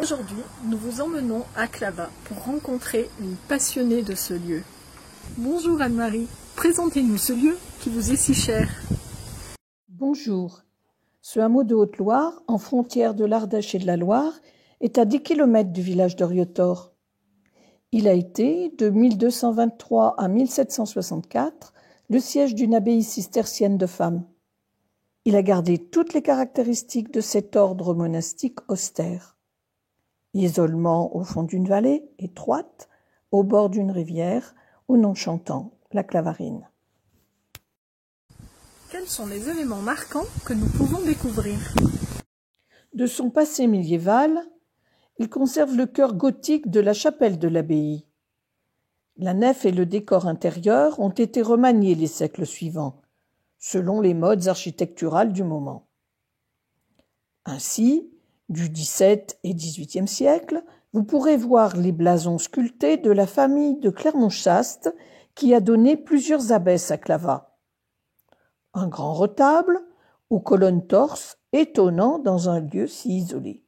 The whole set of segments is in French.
Aujourd'hui, nous vous emmenons à Clavat pour rencontrer une passionnée de ce lieu. Bonjour Anne-Marie, présentez-nous ce lieu qui vous est si cher. Bonjour. Ce hameau de Haute-Loire, en frontière de l'Ardèche et de la Loire, est à 10 km du village de Riotor. Il a été, de 1223 à 1764, le siège d'une abbaye cistercienne de femmes. Il a gardé toutes les caractéristiques de cet ordre monastique austère. Isolement au fond d'une vallée étroite, au bord d'une rivière, au nom chantant, la Clavarine. Quels sont les éléments marquants que nous pouvons découvrir? De son passé médiéval, il conserve le chœur gothique de la chapelle de l'abbaye. La nef et le décor intérieur ont été remaniés les siècles suivants, selon les modes architecturales du moment. Ainsi, du XVIIe et XVIIIe siècle, vous pourrez voir les blasons sculptés de la famille de Clermont-Chaste qui a donné plusieurs abbesses à Clavat. Un grand retable, aux colonnes torses, étonnant dans un lieu si isolé,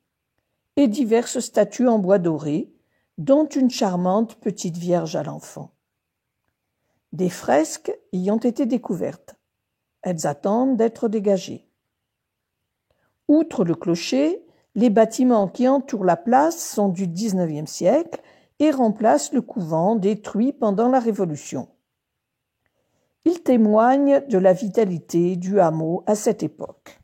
et diverses statues en bois doré, dont une charmante petite Vierge à l'enfant. Des fresques y ont été découvertes. Elles attendent d'être dégagées. Outre le clocher, les bâtiments qui entourent la place sont du XIXe siècle et remplacent le couvent détruit pendant la Révolution. Ils témoignent de la vitalité du hameau à cette époque.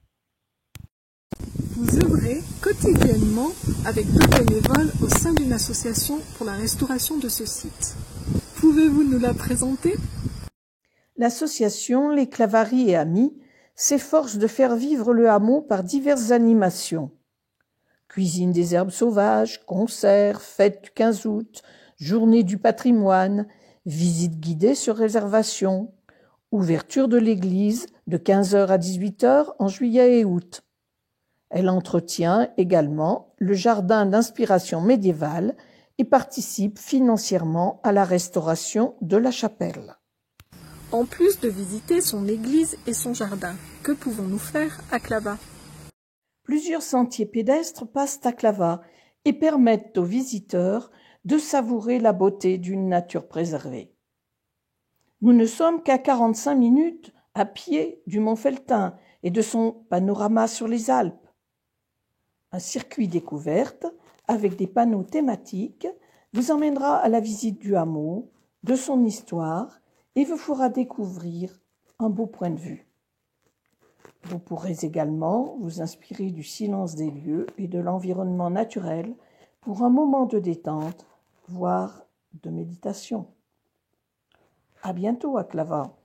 Vous œuvrez quotidiennement avec deux bénévoles au sein d'une association pour la restauration de ce site. Pouvez-vous nous la présenter? L'association Les Clavaries et Amis s'efforce de faire vivre le hameau par diverses animations. Cuisine des herbes sauvages, concerts, fêtes du 15 août, journée du patrimoine, visites guidées sur réservation, ouverture de l'église de 15h à 18h en juillet et août. Elle entretient également le jardin d'inspiration médiévale et participe financièrement à la restauration de la chapelle. En plus de visiter son église et son jardin, que pouvons-nous faire à Clavat? Plusieurs sentiers pédestres passent à Clavat et permettent aux visiteurs de savourer la beauté d'une nature préservée. Nous ne sommes qu'à 45 minutes à pied du mont Felletin et de son panorama sur les Alpes. Un circuit découverte avec des panneaux thématiques vous emmènera à la visite du hameau, de son histoire et vous fera découvrir un beau point de vue. Vous pourrez également vous inspirer du silence des lieux et de l'environnement naturel pour un moment de détente, voire de méditation. À bientôt à Clavat.